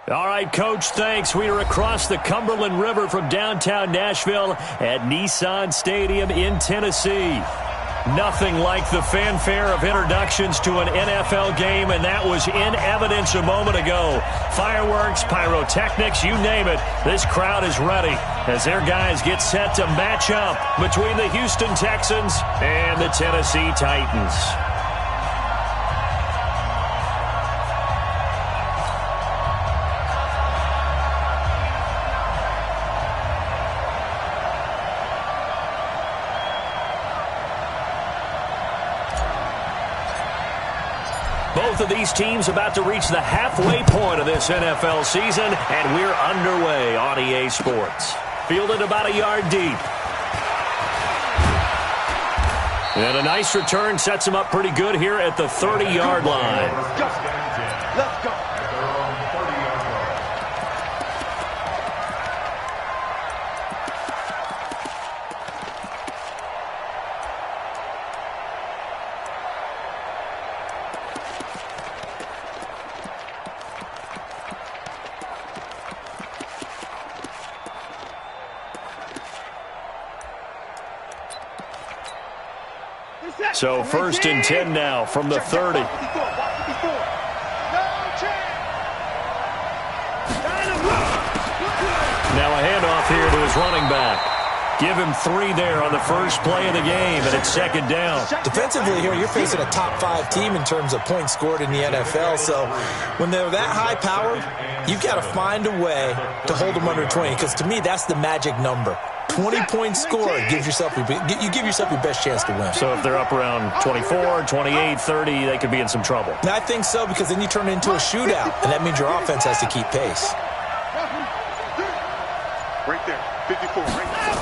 All right, Coach, thanks. We are across the Cumberland River from downtown Nashville at Nissan Stadium in Tennessee. Nothing like the fanfare of introductions to an NFL game, and that was in evidence a moment ago. Fireworks, pyrotechnics, you name it. This crowd is ready as their guys get set to match up between the Houston Texans and the Tennessee Titans. Both of these teams about to reach the halfway point of this NFL season, and we're underway on EA Sports. Fielded about a yard deep. And a nice return sets him up pretty good here at the 30-yard line. Let's go. So 1st and 10 now from the 30. Now a handoff here to his running back. Give him 3 there on the first play of the game, and it's 2nd down. Defensively here, you're facing a top 5 team in terms of points scored in the NFL. So when they're that high powered, you've got to find a way to hold them under 20, because to me, that's the magic number. 20 points scored, you give yourself your best chance to win. So if they're up around 24, 28, 30, they could be in some trouble. And I think so, because then you turn it into a shootout, and that means your offense has to keep pace. right there, 54, right there.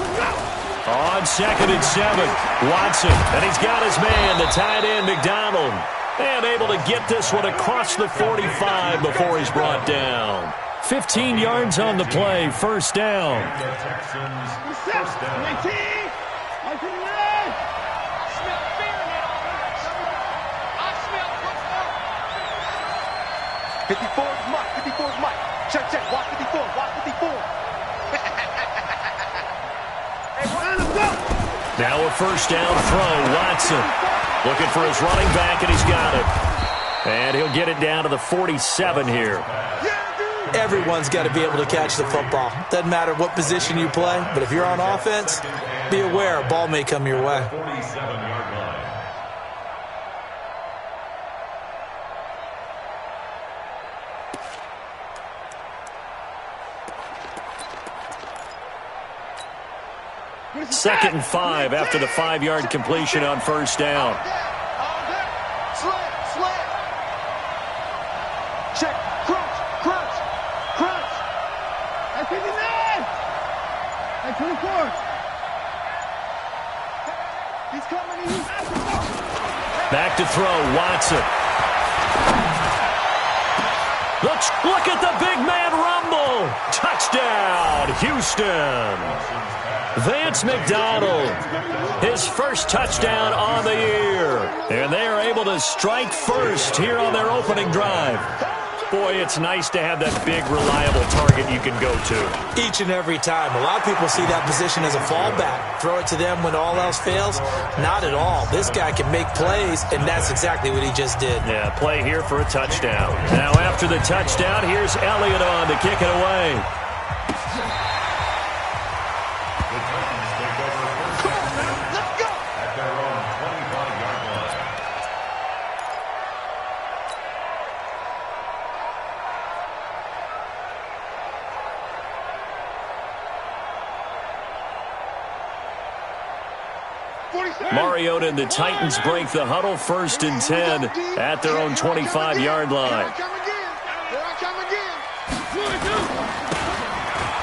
On 2nd and 7, Watson, and he's got his man, the tight end, McDonald, and able to get this one across the 45 before he's brought down. 15 yards on the play, 1st down. First down. 54 is Mike. 54 is Mike. Check, check. Watch 54. Watch 54. Hey, let's go. Now a 1st down throw. Watson looking for his running back, and he's got it. And he'll get it down to the 47 here. Everyone's got to be able to catch the football. Doesn't matter what position you play, but if you're on offense, be aware a ball may come your way. 47-yard line. Second and 5 after the 5-yard completion on 1st down. Slant. Check. Crunch. That's 59. That's 24. He's coming. Back to throw, Watson. Look at the big man rumble. Touchdown, Houston. Vance McDonald, his first touchdown on the year. And they are able to strike first here on their opening drive. Boy, it's nice to have that big, reliable target you can go to. Each and every time. A lot of people see that position as a fallback. Throw it to them when all else fails. Not at all. This guy can make plays, and that's exactly what he just did. Yeah, play here for a touchdown. Now after the touchdown, here's Elliott on to kick it away. Mariota and the Titans break the huddle, 1st and 10 at their own 25-yard line.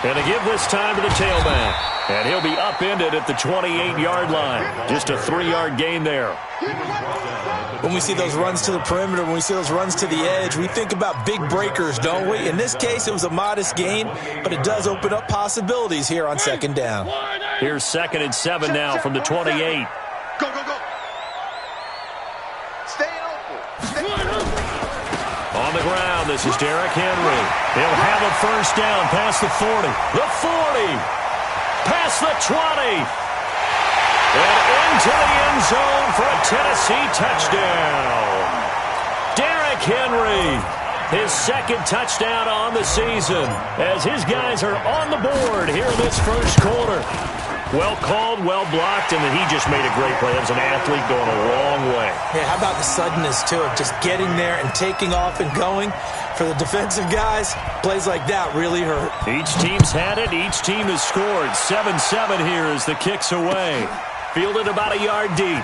And to give this time to the tailback. And he'll be upended at the 28-yard line. Just a 3-yard gain there. When we see those runs to the perimeter, when we see those runs to the edge, we think about big breakers, don't we? In this case, it was a modest gain, but it does open up possibilities here on 2nd down. Here's 2nd and 7 now from the 28. Go. Stay open. On On the ground, this is Derrick Henry. He'll have a first down past the 40. The 40. Past the 20. And into the end zone for a Tennessee touchdown. Derrick Henry, his second touchdown on the season, as his guys are on the board here in this first quarter. Well called, well blocked, and then he just made a great play. That was an athlete going a long way. Yeah, how about the suddenness, too, of just getting there and taking off and going? For the defensive guys, plays like that really hurt. Each team's had it. Each team has scored. 7-7 here as the kick's away. Fielded about a yard deep.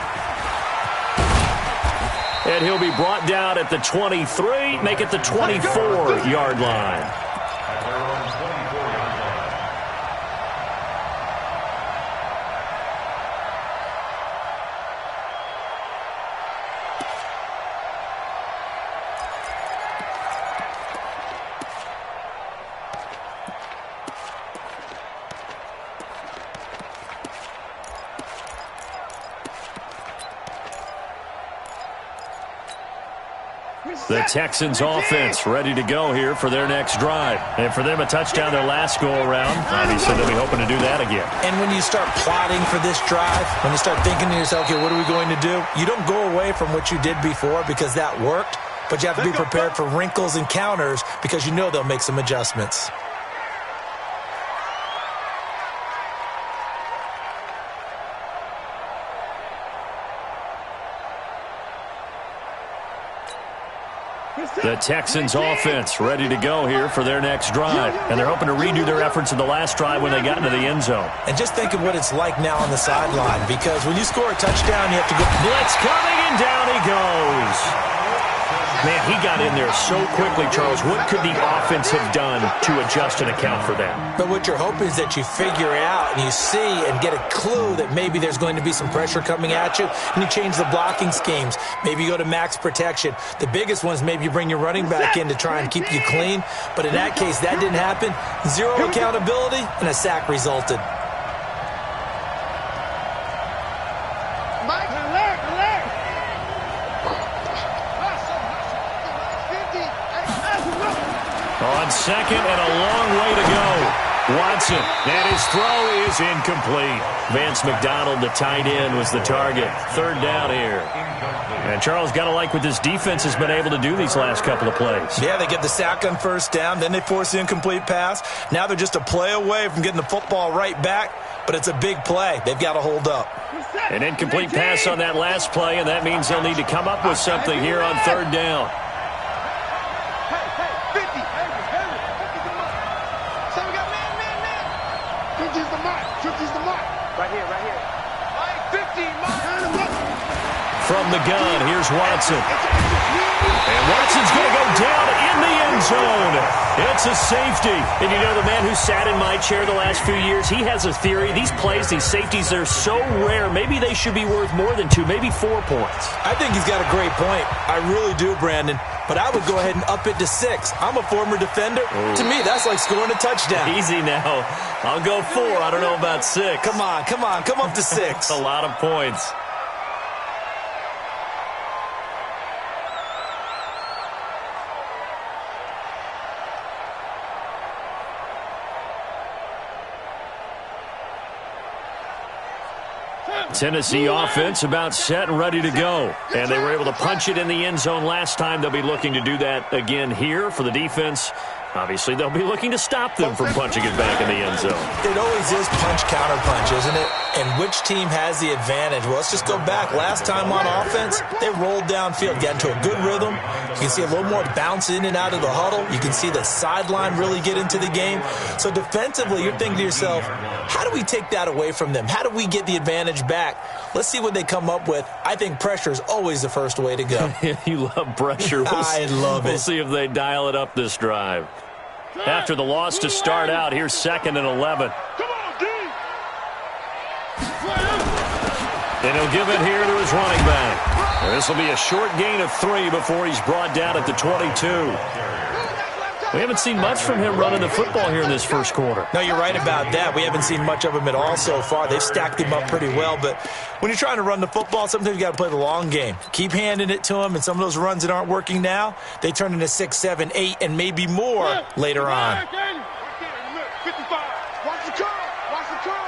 And he'll be brought down at the 23, make it the 24-yard line. The Texans offense ready to go here for their next drive. And for them, a touchdown their last go-around. Obviously, they'll be hoping to do that again. And when you start plotting for this drive, when you start thinking to yourself, okay, what are we going to do? You don't go away from what you did before because that worked, but you have to be prepared for wrinkles and counters because you know they'll make some adjustments. The Texans offense ready to go here for their next drive. And they're hoping to redo their efforts in the last drive when they got into the end zone. And just think of what it's like now on the sideline, because when you score a touchdown, you have to go. Blitz coming, and down he goes. Man, he got in there so quickly, Charles. What could the offense have done to adjust and account for that? But what you're hoping is that you figure out and you see and get a clue that maybe there's going to be some pressure coming at you, and you change the blocking schemes. Maybe you go to max protection. The biggest one is maybe you bring your running back in to try and keep you clean. But in that case, that didn't happen. Zero accountability, and a sack resulted. On second and a long way to go. Watson, and his throw is incomplete. Vance McDonald, the tight end, was the target. Third down here. And Charles, got to like what this defense has been able to do these last couple of plays. Yeah, they get the sack on first down, then they force the incomplete pass. Now they're just a play away from getting the football right back, but it's a big play. They've got to hold up. An incomplete pass on that last play, and that means they'll need to come up with something here on third down. From the gun, here's Watson. And Watson's going to go down in the end zone. It's a safety. And you know, the man who sat in my chair the last few years, he has a theory. These plays, these safeties, they're so rare. Maybe they should be worth more than 2, maybe 4 points. I think he's got a great point. I really do, Brandon. But I would go ahead and up it to 6. I'm a former defender. Ooh. To me, that's like scoring a touchdown. Easy now. I'll go 4. I don't know about 6. Come on. Come up to 6. That's a lot of points. Tennessee offense about set and ready to go. And they were able to punch it in the end zone last time. They'll be looking to do that again here for the defense. Obviously, they'll be looking to stop them from punching it back in the end zone. It always is punch-counter-punch, isn't it? And which team has the advantage? Well, let's just go back. Last time on offense, they rolled downfield, got into a good rhythm. You can see a little more bounce in and out of the huddle. You can see the sideline really get into the game. So defensively, you're thinking to yourself, how do we take that away from them? How do we get the advantage back? Let's see what they come up with. I think pressure is always the first way to go. You love pressure. I love it. We'll see if they dial it up this drive. After the loss to start out, here's 2nd and 11. And he'll give it here to his running back. This will be a short gain of 3 before he's brought down at the 22. We haven't seen much from him running the football here in this first quarter. No, you're right about that. We haven't seen much of him at all so far. They've stacked him up pretty well, but when you're trying to run the football, sometimes you got to play the long game. Keep handing it to him, and some of those runs that aren't working now, they turn into 6, 7, 8, and maybe more later on. 55. Watch the curl. Watch the curl.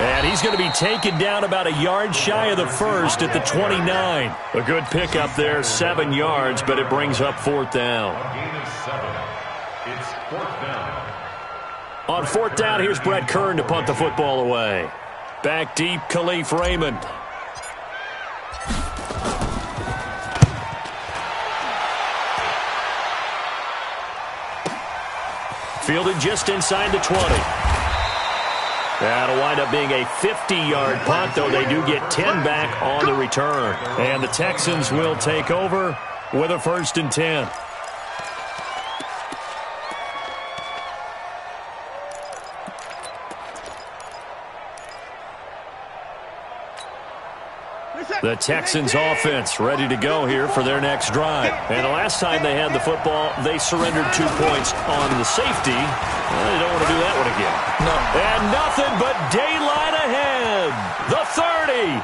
And he's going to be taken down about a yard shy of the first at the 29. A good pickup there, 7 yards, but it brings up 4th down. It's 4th down. On 4th down, here's Brett Kern to punt the football away. Back deep, Khalif Raymond. Fielded just inside the 20. That'll wind up being a 50-yard punt, though they do get 10 back on the return. And the Texans will take over with a 1st and 10. The Texans offense ready to go here for their next drive. And the last time they had the football, they surrendered 2 points on the safety. Well, they don't want to do that one again. No. And nothing but daylight ahead. The 30.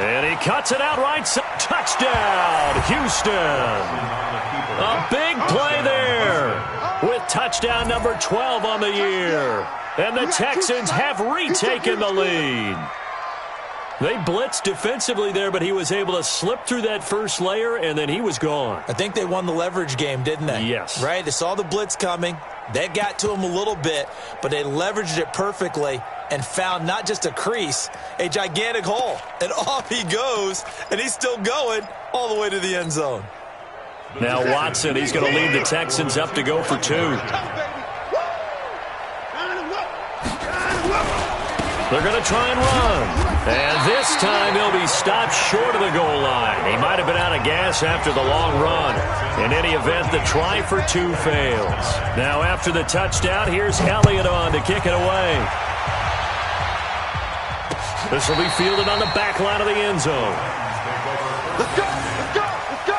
And he cuts it out right side. Touchdown, Houston. A big play there with touchdown number 12 on the year. And the Texans have retaken the lead. They blitzed defensively there, but he was able to slip through that first layer, and then he was gone. I think they won the leverage game, didn't they? Yes. Right? They saw the blitz coming. That got to him a little bit, but they leveraged it perfectly and found not just a crease, a gigantic hole. And off he goes, and he's still going all the way to the end zone. Now Watson, he's going to lead the Texans up to go for 2. They're going to try and run. And this time he'll be stopped short of the goal line. He might have been out of gas after the long run. In any event, the try for 2 fails. Now after the touchdown, here's Elliott on to kick it away. This will be fielded on the back line of the end zone. Let's go. Let's go. Let's go.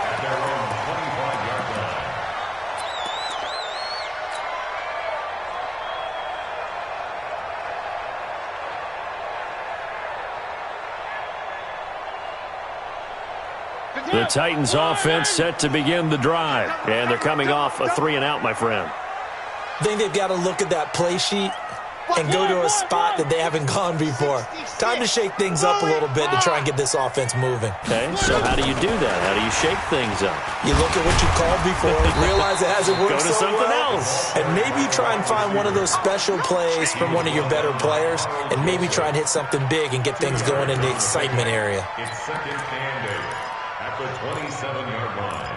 The Titans offense set to begin the drive. And they're coming off a 3-and-out, my friend. I think they've got to look at that play sheet and go to a spot that they haven't gone before. Time to shake things up a little bit to try and get this offense moving. Okay, so how do you do that? How do you shake things up? You look at what you called before, realize it hasn't worked Go to so something well, else. and maybe try and find one of those special plays from one of your better players, and maybe try and hit something big and get things going in the excitement area. It's 2nd and 8 at the 27-yard line.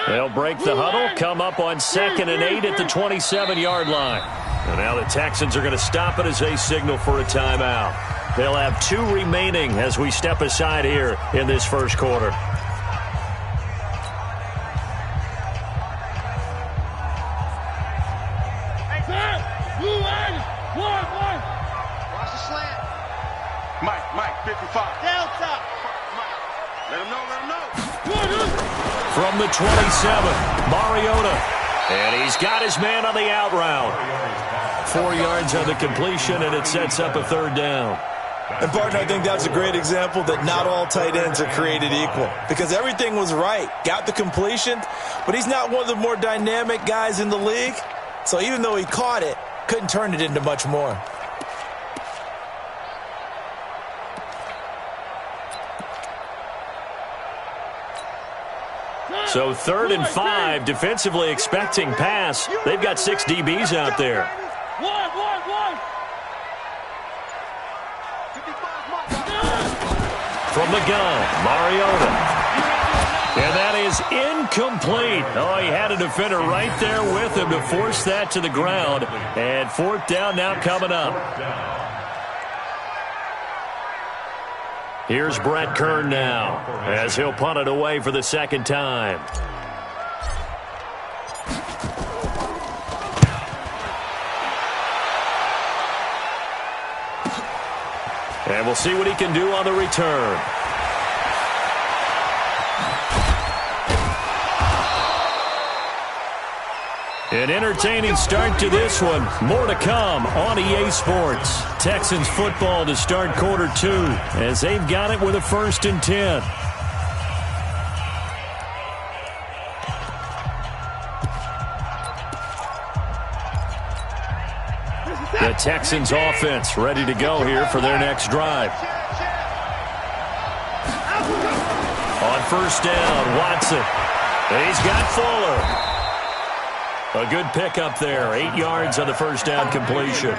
They'll break the huddle, come up on 2nd and 8 at the 27-yard line. And now the Texans are going to stop it as they signal for a timeout. They'll have 2 remaining as we step aside here in this first quarter. Watch the slant. Mike, 55. Delta. Let him know, let him know. From the 27, Mariota. And he's got his man on the out route. 4 yards on the completion, and it sets up a 3rd down. And, partner, I think that's a great example that not all tight ends are created equal. Because everything was right. Got the completion, but he's not one of the more dynamic guys in the league. So even though he caught it, couldn't turn it into much more. So 3rd and 5, defensively expecting pass. They've got 6 DBs out there. From the gun, Mariota. And that is incomplete. Oh, he had a defender right there with him to force that to the ground. And 4th down now coming up. Here's Brett Kern now as he'll punt it away for the second time. And we'll see what he can do on the return. An entertaining start to this one. More to come on EA Sports. Texans football to start quarter 2 as they've got it with a 1st and 10. The Texans offense ready to go here for their next drive. On 1st down, Watson. He's got Fuller. A good pickup there. 8 yards on the 1st down completion.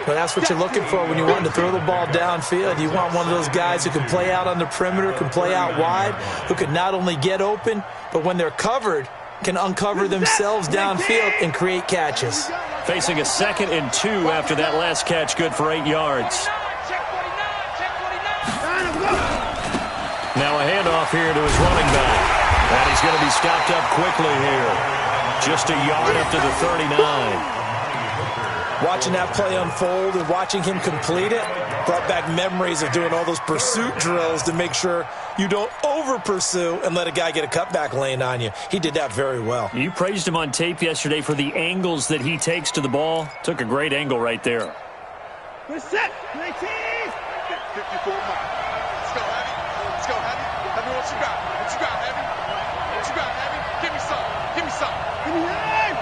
Well, that's what you're looking for when you want to throw the ball downfield. You want one of those guys who can play out on the perimeter, can play out wide, who can not only get open, but when they're covered, can uncover themselves downfield and create catches. Facing a 2nd and 2 after that last catch, good for 8 yards. Now a handoff here to his running back. And he's going to be stopped up quickly here. Just a yard up to the 39. Watching that play unfold and watching him complete it brought back memories of doing all those pursuit drills to make sure you don't over-pursue and let a guy get a cutback lane on you. He did that very well. You praised him on tape yesterday for the angles that he takes to the ball. Took a great angle right there. We're set. 19. 54 miles. Let's go, Heavy. Let's go, Heavy. Heavy, what you got? What you got, Heavy? What you got, Heavy? Give me some. Give me some. Give me nine.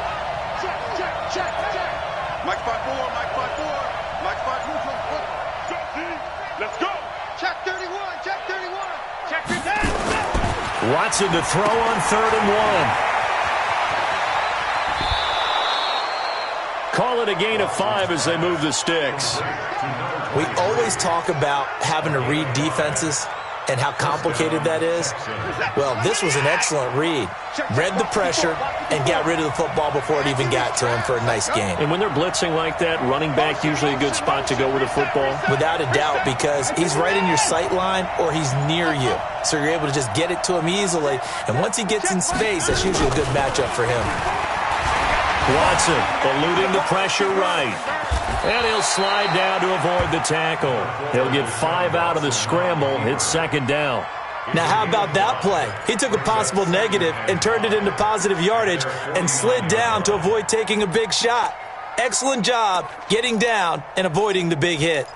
Check, check, check, check. Mike 5-4, Mike 5-4. Mike 5-4. Check, D. Let's go. Check 31. Check 31. Check your down. Watson to throw on 3rd and 1. Call it a gain of 5 as they move the sticks. We always talk about having to read defenses and how complicated that is. Well, this was an excellent read. Read the pressure and got rid of the football before it even got to him for a nice gain. And when they're blitzing like that, running back usually a good spot to go with the football? Without a doubt, because he's right in your sight line or he's near you. So you're able to just get it to him easily. And once he gets in space, that's usually a good matchup for him. Watson eluding the pressure right. And he'll slide down to avoid the tackle. He'll get 5 out of the scramble. It's 2nd down. Now, how about that play? He took a possible negative and turned it into positive yardage and slid down to avoid taking a big shot. Excellent job getting down and avoiding the big hit.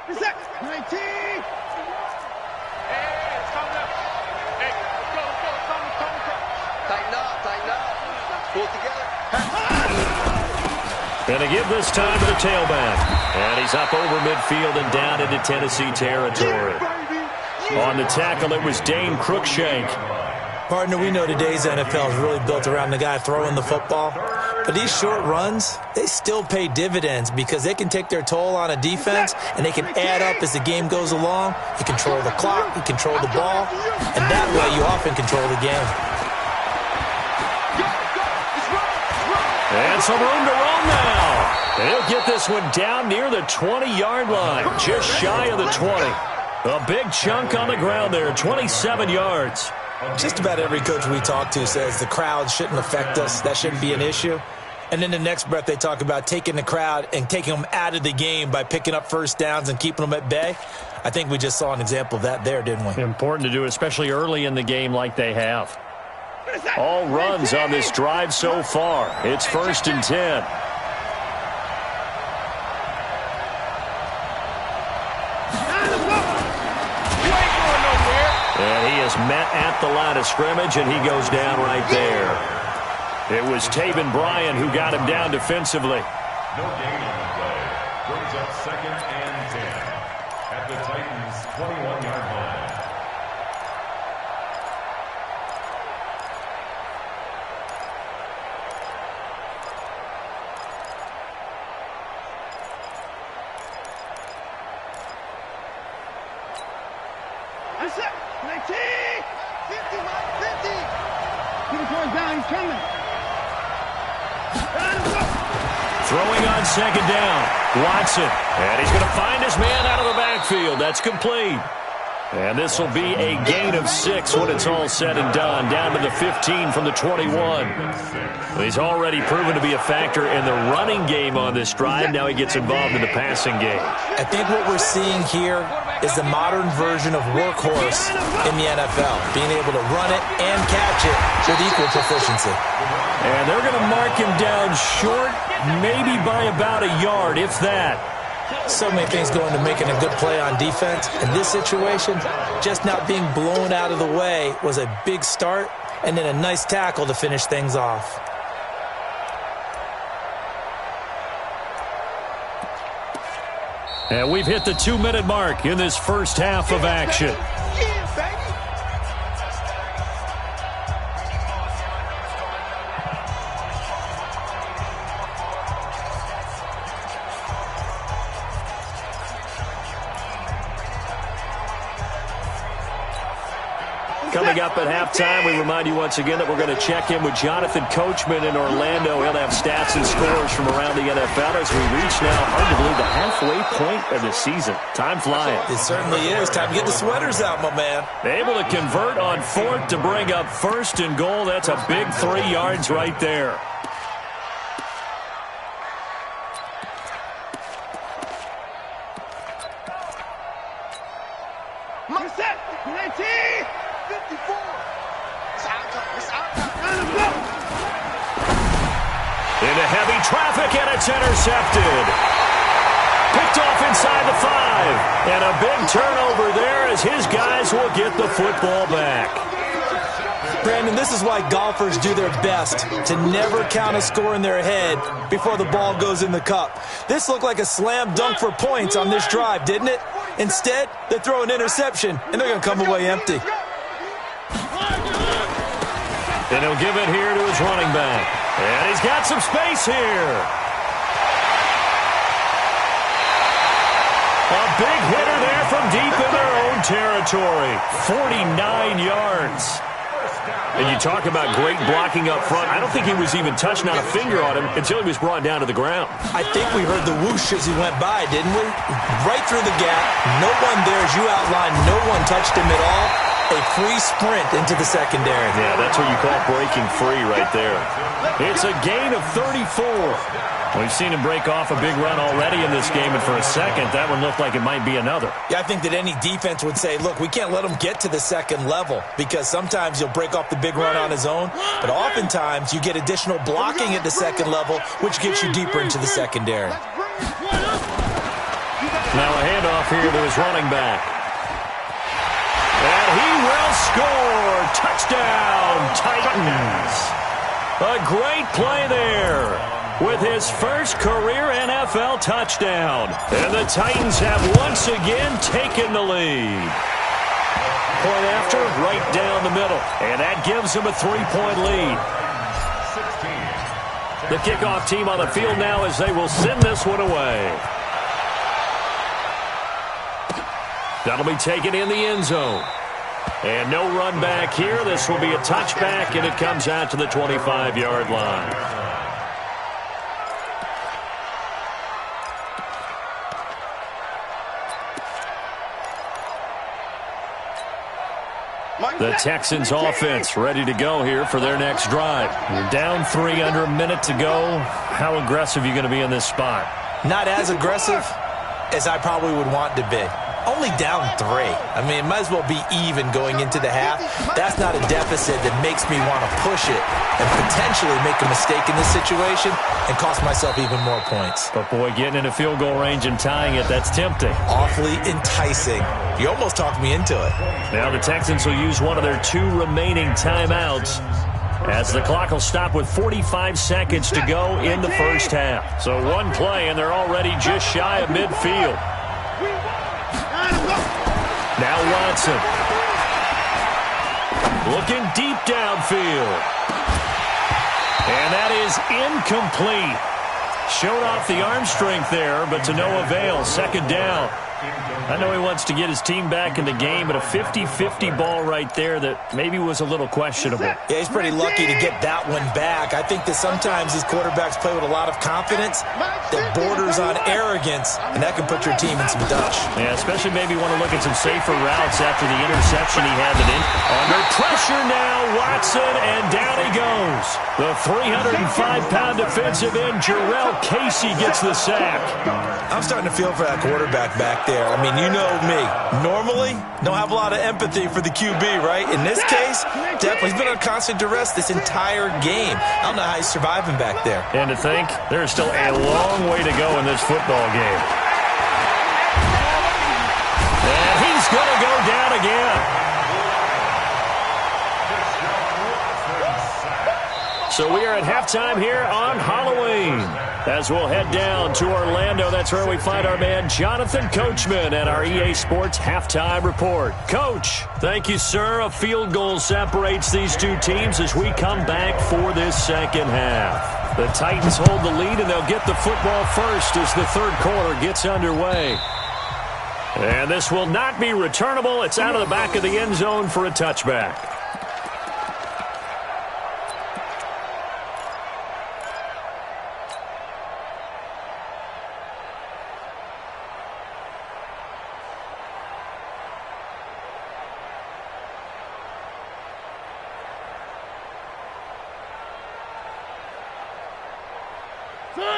19. And a give this time to the tailback. And he's up over midfield and down into Tennessee territory. On the tackle, it was Dane Cruikshank. Partner, we know today's NFL is really built around the guy throwing the football. But these short runs, they still pay dividends because they can take their toll on a defense and they can add up as the game goes along. You control the clock, you control the ball, and that way you often control the game. And some room to run now. He'll get this one down near the 20-yard line, just shy of the 20. A big chunk on the ground there, 27 yards. Just about every coach we talk to says the crowd shouldn't affect us. That shouldn't be an issue. And then the next breath they talk about taking the crowd and taking them out of the game by picking up 1st downs and keeping them at bay. I think we just saw an example of that there, didn't we? Important to do, especially early in the game like they have. All runs on this drive so far. It's 1st and 10. And he is met at the line of scrimmage, and he goes down right there. It was Taven Bryan who got him down defensively. No gain on the play. Brings up 2nd and 10 at the Titans' 21-yard line. That's it. 19. 50, Mike. 50. Keep it going down. He's coming. Throwing on second down. Watson. And he's going to find his man out of the backfield. That's complete. And this will be a gain of 6 when it's all said and done. Down to the 15 from the 21. He's already proven to be a factor in the running game on this drive. Now he gets involved in the passing game. I think what we're seeing here is the modern version of workhorse in the NFL. Being able to run it and catch it with equal proficiency. And they're going to mark him down short, maybe by about a yard, if that. So many things go into making a good play on defense. In this situation, just not being blown out of the way was a big start, and then a nice tackle to finish things off. And we've hit the 2-minute mark in this first half of action. Coming up at halftime, we remind you once again that we're going to check in with Jonathan Coachman in Orlando. He'll have stats and scores from around the NFL as we reach now, hard to believe, the halfway point of the season. Time flying. It certainly is. Time to get the sweaters out, my man. Able to convert on 4th to bring up 1st and goal. That's a big 3 yards right there. Into heavy traffic, and it's intercepted. Picked off inside the 5. And a big turnover there as his guys will get the football back. Brandon, this is why golfers do their best to never count a score in their head before the ball goes in the cup. This looked like a slam dunk for points on this drive, didn't it? Instead, they throw an interception, and they're going to come away empty. And he'll give it here to his running back. And he's got some space here. A big hitter there from deep in their own territory. 49 yards. And you talk about great blocking up front. I don't think he was even touched, not a finger on him, until he was brought down to the ground. I think we heard the whoosh as he went by, didn't we? Right through the gap. No one there, as you outlined. No one touched him at all. A free sprint into the secondary. Yeah, that's what you call breaking free right there. It's a gain of 34. We've seen him break off a big run already in this game, and for a second, that one looked like it might be another. Yeah, I think that any defense would say, look, we can't let him get to the second level, because sometimes he'll break off the big run on his own, but oftentimes you get additional blocking at the second level, which gets you deeper into the secondary. Now a handoff here to his running back. And he will score. Touchdown, Titans. A great play there with his first career NFL touchdown. And the Titans have once again taken the lead. Point after, right down the middle. And that gives them a 3-point lead. The kickoff team on the field now as they will send this one away. That'll be taken in the end zone. And no run back here. This will be a touchback, and it comes out to the 25-yard line. The Texans offense ready to go here for their next drive. You're down 3 under a minute to go. How aggressive are you going to be in this spot? Not as aggressive as I probably would want to be. Only down 3. I mean, it might as well be even going into the half. That's not a deficit that makes me want to push it and potentially make a mistake in this situation and cost myself even more points. But, boy, getting in a field goal range and tying it, that's tempting. Awfully enticing. You almost talked me into it. Now the Texans will use one of their 2 remaining timeouts as the clock will stop with 45 seconds to go in the first half. So one play, and they're already just shy of midfield. Now Watson. Looking deep downfield. And that is incomplete. Showed off the arm strength there, but to no avail. Second down. I know he wants to get his team back in the game, but a 50-50 ball right there that maybe was a little questionable. Yeah, he's pretty lucky to get that one back. I think that sometimes these quarterbacks play with a lot of confidence that borders on arrogance, and that can put your team in some dutch. Yeah, especially maybe want to look at some safer routes after the interception he had that in. Under pressure now, Watson, and down he goes. The 305-pound defensive end, Jarrell Casey, gets the sack. I'm starting to feel for that quarterback back there. I mean, you know me. Normally, don't have a lot of empathy for the QB, right? In this case, definitely he's been on constant duress this entire game. I don't know how he's surviving back there. And to think, there's still a long way to go in this football game. And he's going to go down again. So we are at halftime here on Halloween. As we'll head down to Orlando, that's where we find our man Jonathan Coachman at our EA Sports Halftime Report. Coach, thank you, sir. A field goal separates these two teams as we come back for this second half. The Titans hold the lead, and they'll get the football first as the third quarter gets underway. And this will not be returnable. It's out of the back of the end zone for a touchback.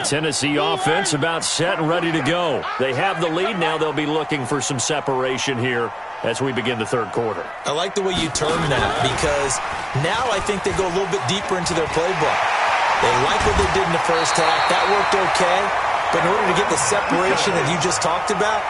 Tennessee offense about set and ready to go. They have the lead. Now they'll be looking for some separation here as we begin the third quarter. I like the way you term that because now I think they go a little bit deeper into their playbook. They like what they did in the first half. That worked okay. But in order to get the separation that you just talked about,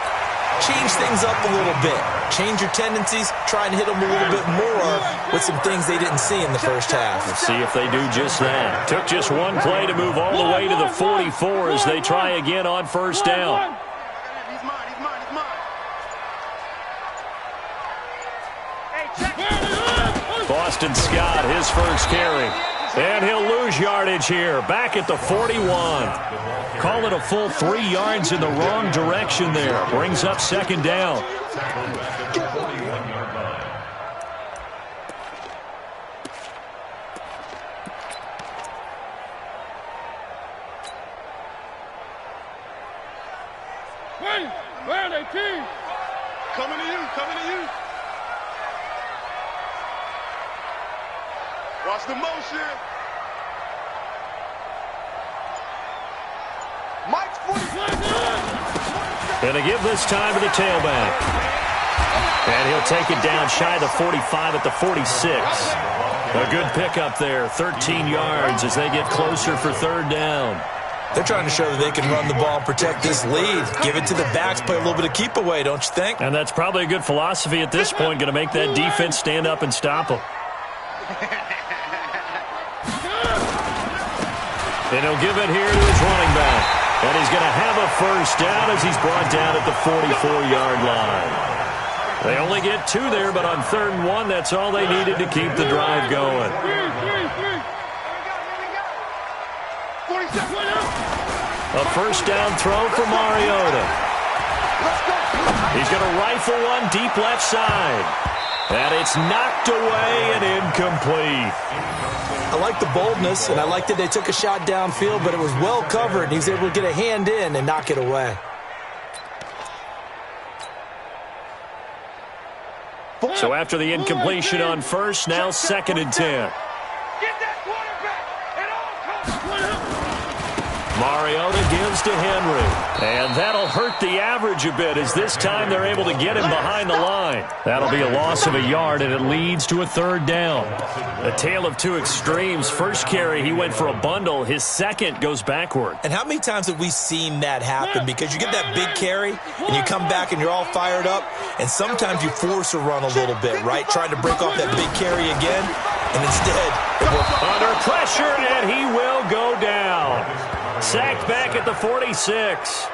change things up a little bit. Change your tendencies. Try and hit them a little bit more with some things they didn't see in the first half. Let's see if they do just that. Took just one play to move all the way to the 44 as they try again on first down. He's mine, he's mine, he's mine. Boston Scott, his first carry. And he'll lose yardage here. Back at the 41. Call it a full 3 yards in the wrong direction there. Brings up second down. Where are they, team? Coming to you, coming to you. Watch the motion. Mike's 45. Gonna give this time to the tailback. And he'll take it down shy of the 45 at the 46. A good pickup there, 13 yards as they get closer for third down. They're trying to show that they can run the ball and protect this lead. Give it to the backs, play a little bit of keep away, don't you think? And that's probably a good philosophy at this point, going to make that defense stand up and stop them. And he'll give it here to his running back. And he's going to have a first down as he's brought down at the 44-yard line. They only get 2 there, but on 3rd and 1, that's all they needed to keep the drive going. A first down throw for Mariota. He's going to rifle one deep left side. And it's knocked away and incomplete. I like the boldness, and I like that they took a shot downfield, but it was well covered, and he was able to get a hand in and knock it away. So after the incompletion on first, now 2nd and 10. Mariota gives to Henry. And that'll hurt the average a bit as this time they're able to get him behind the line. That'll be a loss of a yard, and it leads to a 3rd down. A tale of 2 extremes. First carry, he went for a bundle. His second goes backward. And how many times have we seen that happen? Because you get that big carry, and you come back and you're all fired up, and sometimes you force a run a little bit, right? Trying to break off that big carry again, and instead it will... Under pressure, and he will go down. Sacked back at the 46.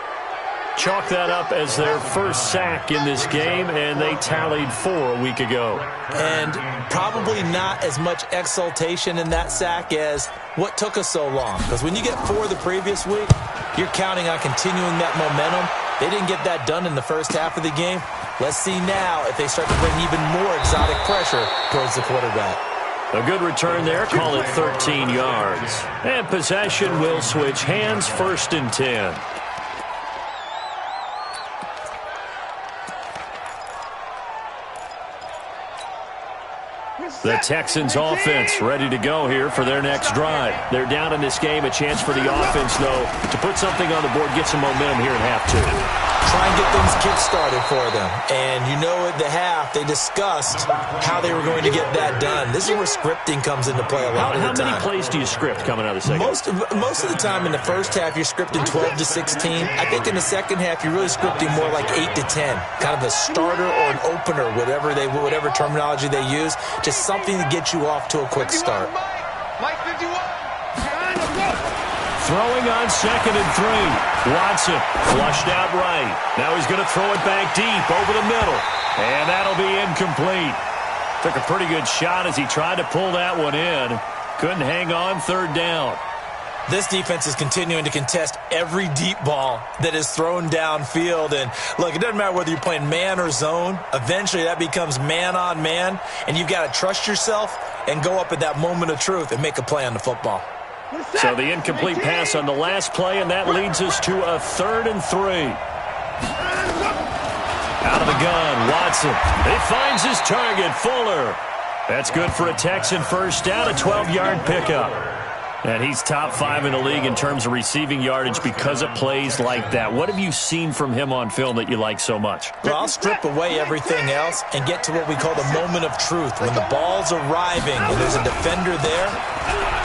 Chalk that up as their first sack in this game, and they tallied 4 a week ago. And probably not as much exultation in that sack as what took us so long. Because when you get 4 the previous week, you're counting on continuing that momentum They didn't get that done in the first half of the game. Let's see now if they start to bring even more exotic pressure towards the quarterback. A good return there. Call it 13 yards. And possession will switch hands, 1st and 10. The Texans offense ready to go here for their next drive. They're down in this game. A chance for the offense, though, to put something on the board, get some momentum here in half 2. Try and get things kick-started for them. And you know at the half, they discussed how they were going to get that done. This is where scripting comes into play a lot of the time. How many plays do you script coming out of the second? Most of the time in the first half, you're scripting 12 to 16. I think in the second half, you're really scripting more like 8 to 10. Kind of a starter or an opener, whatever terminology they use. Just something to get you off to a quick start. Mike 51. Throwing on 2nd and 3. Watson flushed out right. Now he's going to throw it back deep over the middle. And that'll be incomplete. Took a pretty good shot as he tried to pull that one in. Couldn't hang on, 3rd down. This defense is continuing to contest every deep ball that is thrown downfield. And, look, it doesn't matter whether you're playing man or zone. Eventually that becomes man on man. And you've got to trust yourself and go up at that moment of truth and make a play on the football. So the incomplete pass on the last play, and that leads us to a 3rd and 3. Out of the gun, Watson. He finds his target, Fuller. That's good for a Texan first down, a 12-yard pickup. And he's top 5 in the league in terms of receiving yardage because of plays like that. What have you seen from him on film that you like so much? Well, I'll strip away everything else and get to what we call the moment of truth. When the ball's arriving and there's a defender there,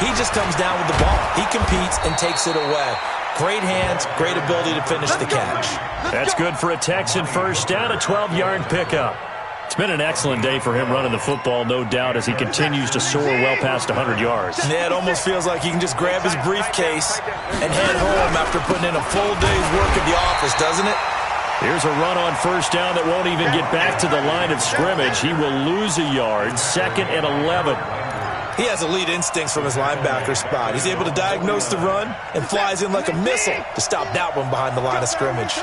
he just comes down with the ball. He competes and takes it away. Great hands, great ability to finish the catch. That's good for a Texan first down, a 12-yard pickup. It's been an excellent day for him running the football, no doubt, as he continues to soar well past 100 yards. Yeah, it almost feels like he can just grab his briefcase and head home after putting in a full day's work at the office, doesn't it? Here's a run on first down that won't even get back to the line of scrimmage. He will lose a yard, 2nd and 11. He has elite instincts from his linebacker spot. He's able to diagnose the run and flies in like a missile to stop that one behind the line of scrimmage.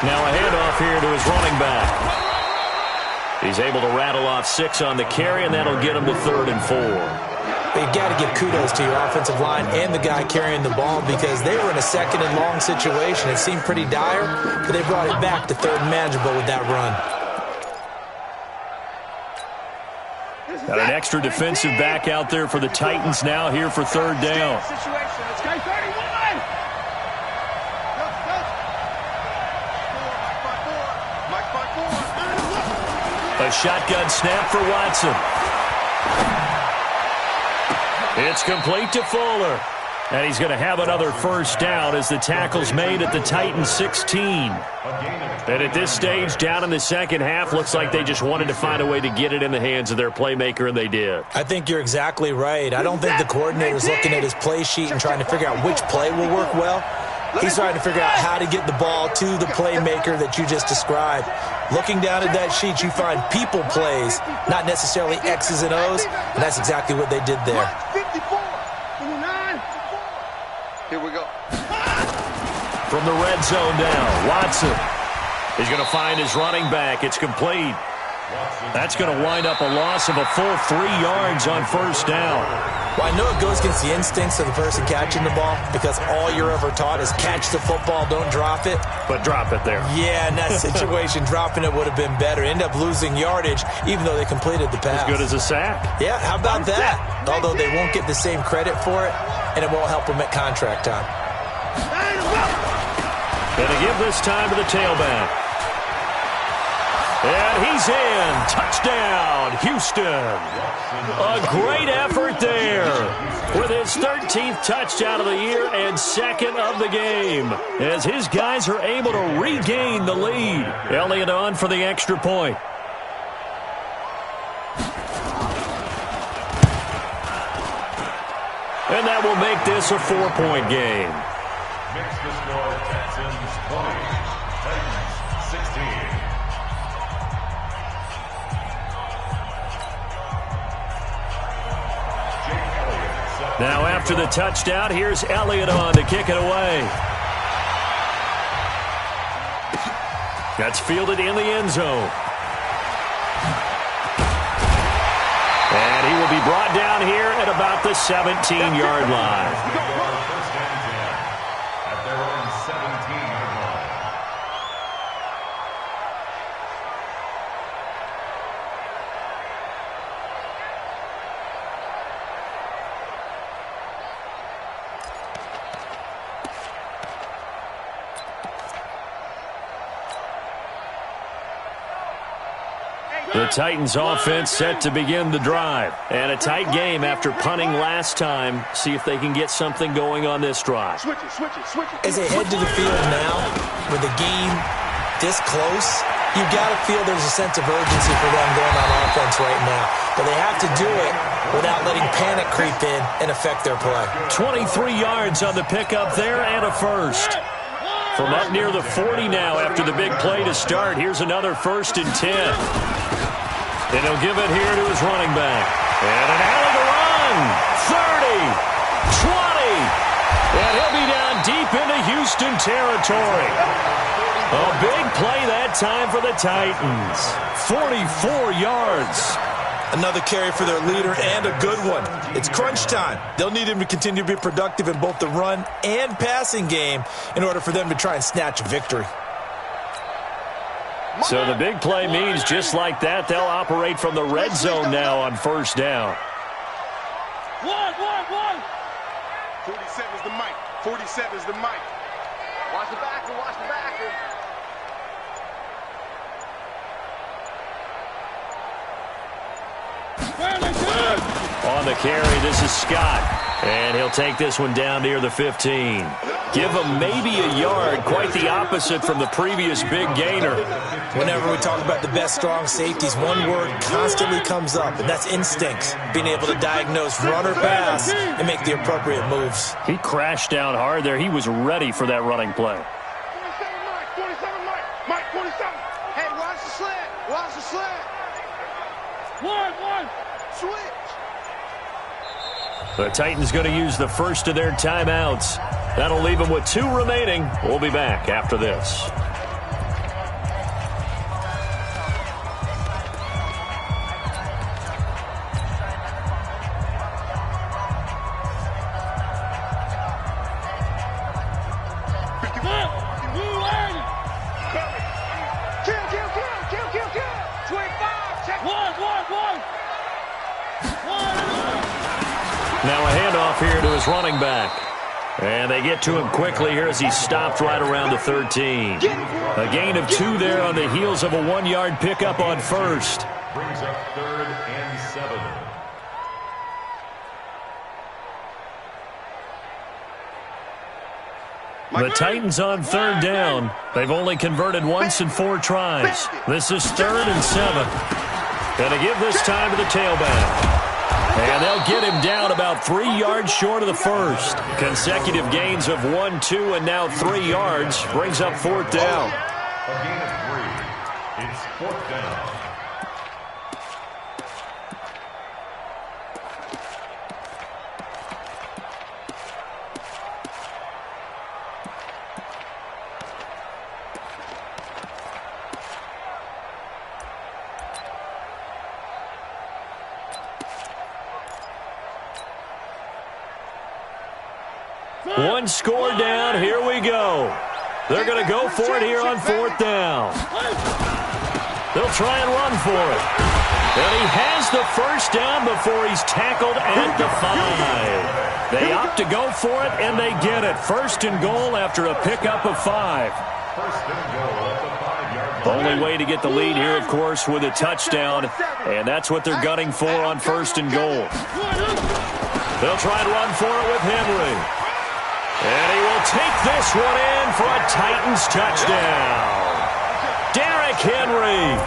Now a handoff here to his running back. He's able to rattle off 6 on the carry, and that'll get him to 3rd and 4. You've got to give kudos to your offensive line and the guy carrying the ball because they were in a 2nd and long situation. It seemed pretty dire, but they brought it back to 3rd and manageable with that run. Got an extra defensive back out there for the Titans now here for 3rd down. A shotgun snap for Watson. It's complete to Fuller. And he's going to have another first down as the tackle's made at the Titans 16. And at this stage, down in the second half, looks like they just wanted to find a way to get it in the hands of their playmaker, and they did. I think you're exactly right. I don't think the coordinator's looking at his play sheet and trying to figure out which play will work well. He's trying to figure out how to get the ball to the playmaker that you just described. Looking down at that sheet, you find people plays, not necessarily X's and O's, and that's exactly what they did there. Here we go. From the red zone now, Watson. He's going to find his running back. It's complete. That's going to wind up a loss of a full 3 yards on first down. Well, I know it goes against the instincts of the person catching the ball because all you're ever taught is catch the football, don't drop it. But drop it there. Yeah, in that situation, dropping it would have been better. End up losing yardage, even though they completed the pass. As good as a sack. Yeah, how about that? Although they won't get the same credit for it, and it won't help them at contract time. Going to give this time to the tailback. And he's in. Touchdown, Houston. A great effort there with his 13th touchdown of the year and 2nd of the game as his guys are able to regain the lead. Elliott on for the extra point. And that will make this a 4-point game. Makes the score Texans 20, Titans 16. Jake Elliott, 7 Now after the touchdown, here's Elliott on to kick it away. That's fielded in the end zone. And he will be brought down here at about the 17-yard line. The Titans offense set to begin the drive. And a tight game after punting last time. See if they can get something going on this drive. As they head to the field now, with the game this close, you've got to feel there's a sense of urgency for them going on offense right now. But they have to do it without letting panic creep in and affect their play. 23 yards on the pickup there and a first. From up near the 40 now after the big play to start. Here's another 1st and 10. And he'll give it here to his running back. And an alley to run. 30, 20. And he'll be down deep into Houston territory. A big play that time for the Titans. 44 yards. Another carry for their leader and a good one. It's crunch time. They'll need him to continue to be productive in both the run and passing game in order for them to try and snatch a victory. So the big play means just like that, they'll operate from the red zone now on 1st down. 47 is the mic. 47 is the mic. Watch the backer. Watch the backer. On the carry, this is Scott. And he'll take this one down near the 15. Give him maybe a yard, quite the opposite from the previous big gainer. Whenever we talk about the best strong safeties, one word constantly comes up, and that's instincts. Being able to diagnose run or pass and make the appropriate moves. He crashed down hard there. He was ready for that running play. 47 Mike, 47. Hey, watch the slant. Watch the slant. One. Switch. The Titans going to use the first of their timeouts. That'll leave them with 2 remaining. We'll be back after this. Now a handoff here to his running back. And they get to him quickly here as he stopped right around the 13. A gain of 2 there on the heels of a 1-yard pickup on 1st. Brings up 3rd and 7. The Titans on 3rd down. They've only converted once in 4 tries. This is 3rd and 7. Gonna give this time to the tailback. And they'll get him down about 3 yards short of the first. Consecutive gains of 1, 2, and now 3 yards brings up 4th down. A gain of 3. It's 4th down. One score down. Here we go. They're going to go for it here on 4th down. They'll try and run for it. And he has the first down before he's tackled at the 5. They opt to go for it, and they get it. 1st and goal after a pickup of 5. 1st and goal at the 5-yard line. Only way to get the lead here, of course, with a touchdown. And that's what they're gunning for on 1st and goal. They'll try and run for it with Henry. And he will take this one in for a Titans touchdown. Derrick Henry,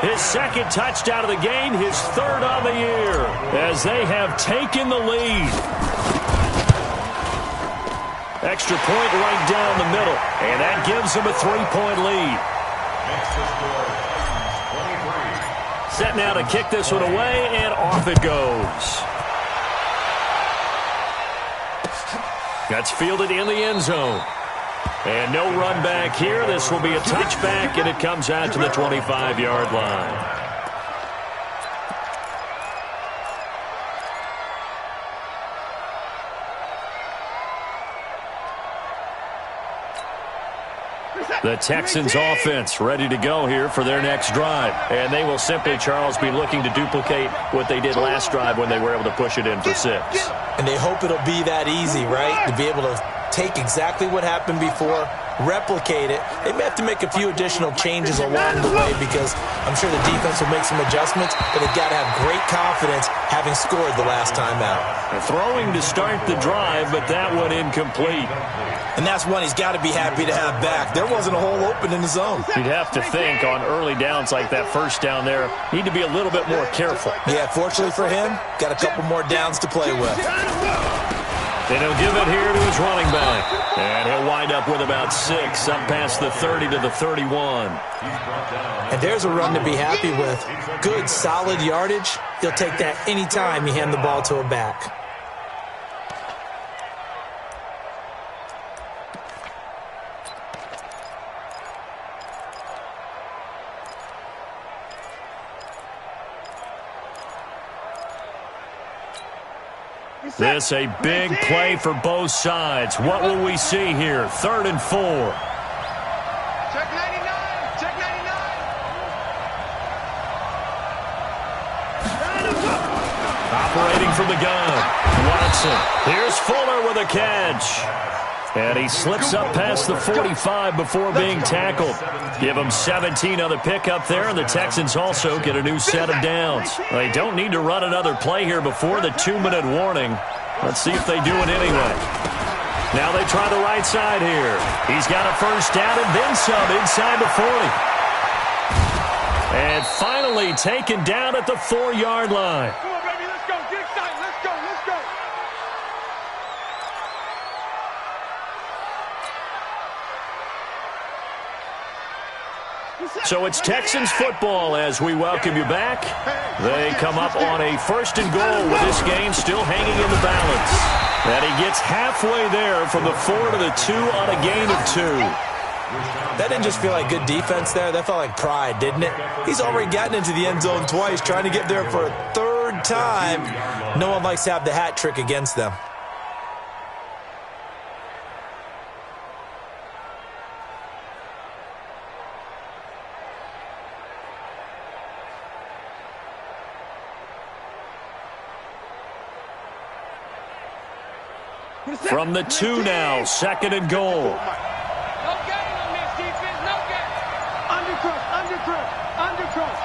his 2nd touchdown of the game, his 3rd on the year, as they have taken the lead. Extra point right down the middle, and that gives them a 3-point lead. Next to score, Titans 23. Set now to kick this one away, and off it goes. That's fielded in the end zone. And no run back here. This will be a touchback, and it comes out to the 25-yard line. The Texans offense ready to go here for their next drive. And they will simply, Charles, be looking to duplicate what they did last drive when they were able to push it in for 6. And they hope it'll be that easy, right? To be able to take exactly what happened before, replicate it. They may have to make a few additional changes along the way because I'm sure the defense will make some adjustments, but they've got to have great confidence having scored the last time out. Throwing to start the drive, but that one incomplete. And that's one he's got to be happy to have back. There wasn't a hole open in the zone. You'd have to think on early downs like that first down there, need to be a little bit more careful. Yeah, fortunately for him, got a couple more downs to play with. And he'll give it here to his running back. And he'll wind up with about 6, up past the 30 to the 31. And there's a run to be happy with. Good, solid yardage. He'll take that anytime you hand the ball to a back. This a big play for both sides. What will we see here? 3rd and 4. Check 99. Check 99. Operating from the gun. Watson. Here's Fuller with a catch. And he slips up past the 45 before being tackled. Give him 17 on the pickup there, and the Texans also get a new set of downs. They don't need to run another play here before the 2-minute warning. Let's see if they do it anyway. Now they try the right side here. He's got a first down and then some inside the 40. And finally taken down at the 4-yard line. Come on, baby. Let's go. Get excited. Let's go. Let's go. So it's Texans football as we welcome you back. They come up on a 1st and goal with this game still hanging in the balance. And he gets halfway there from the 4 to the 2 on a gain of 2. That didn't just feel like good defense there. That felt like pride, didn't it? He's already gotten into the end zone twice, trying to get there for a 3rd time. No one likes to have the hat trick against them. From the 2 now, 2nd and goal. No game on this defense. No game. Undercrush. Undercrush. Undercrush.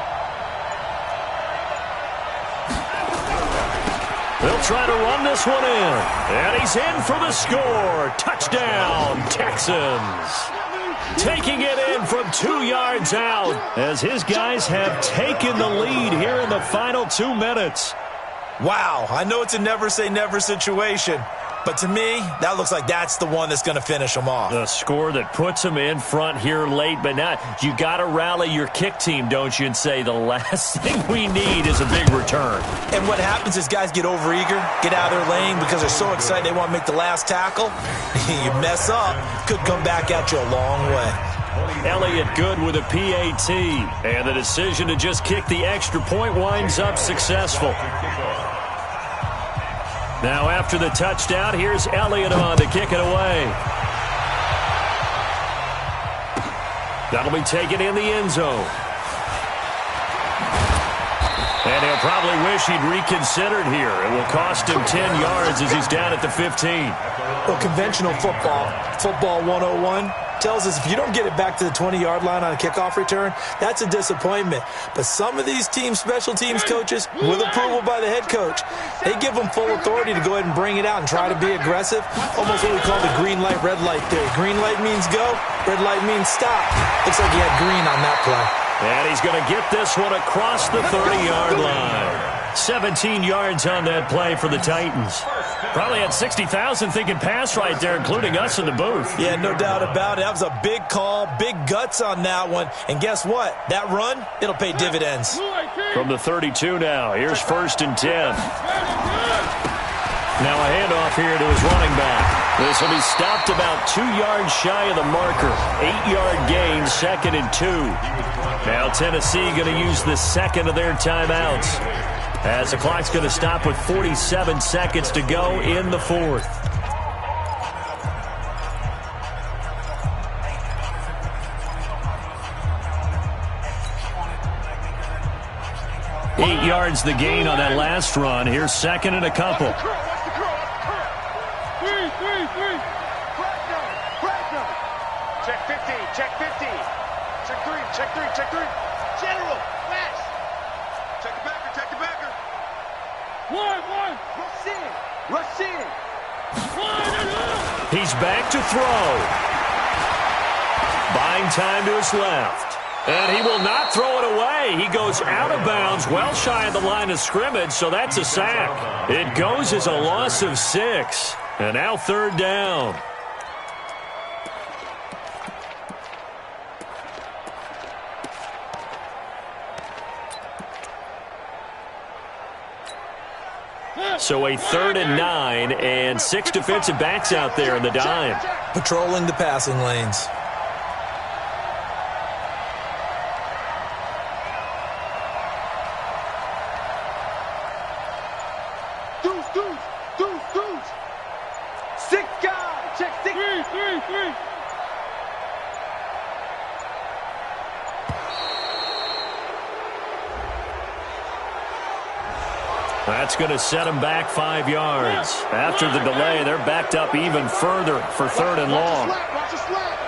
They'll try to run this one in. And he's in for the score. Touchdown, Texans. Taking it in from 2 yards out as his guys have taken the lead here in the final 2 minutes. Wow, I know it's a never-say-never situation, but to me, that looks like that's the one that's going to finish them off. The score that puts them in front here late, but now you got to rally your kick team, don't you, and say the last thing we need is a big return. And what happens is guys get overeager, get out of their lane because they're so excited they want to make the last tackle. You mess up, could come back at you a long way. Elliott good with a PAT, and the decision to just kick the extra point winds up successful. Now after the touchdown, here's Elliott on to kick it away. That'll be taken in the end zone. And he'll probably wish he'd reconsidered here. It will cost him 10 yards as he's down at the 15. Well, conventional football 101, tells us if you don't get it back to the 20-yard line on a kickoff return, that's a disappointment. But some of these special teams coaches, with approval by the head coach, they give them full authority to go ahead and bring it out and try to be aggressive. Almost what we call the green light, red light theory. Green light means go, red light means stop. Looks like he had green on that play. And he's going to get this one across the 30-yard line. 17 yards on that play for the Titans. Probably had 60,000 thinking pass right there, including us in the booth. Yeah, no doubt about it. That was a big call, big guts on that one. And guess what? That run, it'll pay dividends. From the 32 now, here's 1st and 10. Now a handoff here to his running back. This will be stopped about 2 yards shy of the marker. 8-yard gain, 2nd and 2. Now Tennessee going to use the second of their timeouts, as the clock's going to stop with 47 seconds to go in the fourth. Eight yards the gain on that last run. Here's second and a couple. Check 50, check 50. Check 3, check 3, check 3. General, flash. Check the backer, check the backer. One. Rush in, rush in. He's back to throw. Buying time to his left. And he will not throw it away. He goes out of bounds, well shy of the line of scrimmage, so that's a sack. It goes as a loss of 6. And now 3rd down. So a 3rd and 9, and 6 defensive backs out there in the dime. Patrolling the passing lanes. Deuce. 6 guys. Check 6. 3. That's going to set them back 5 yards. After the delay, they're backed up even further for 3rd and long. Watch the slap.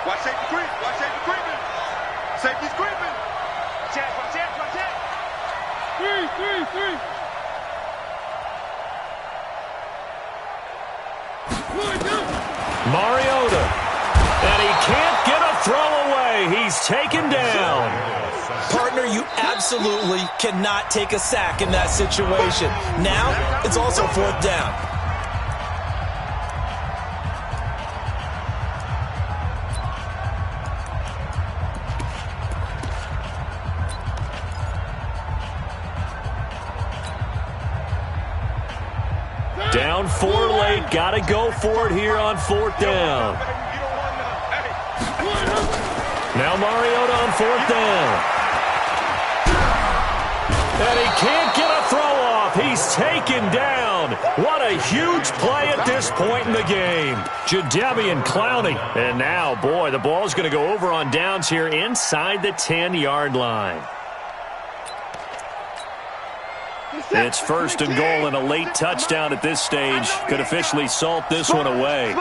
Watch safety creep. Watch safety creeping. Safety's creeping. Watch out. 3. Mariota. And he can't get a throw away. He's taken down. Partner, you absolutely cannot take a sack in that situation. Now, it's also 4th down. Down 4 late. Got to go for it here on 4th down. Now Mariota on 4th down. And he can't get a throw off. He's taken down. What a huge play at this point in the game. Jadeveon Clowney. And now, boy, the ball's going to go over on downs here inside the 10-yard line. It's 1st and goal, and a late touchdown at this stage could officially salt this one away.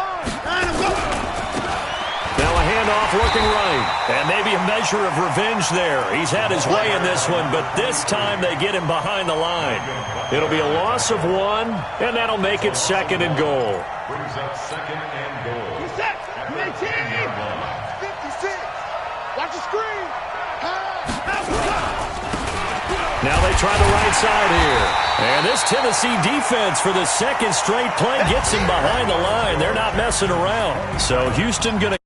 Now a handoff looking right, and maybe a measure of revenge there. He's had his way in this one, but this time they get him behind the line. It'll be a loss of 1, and that'll make it 2nd and goal. Brings up 2nd and goal. 56. Watch the screen. Now they try the right side here. And this Tennessee defense for the 2nd straight play gets him behind the line. They're not messing around. So Houston going to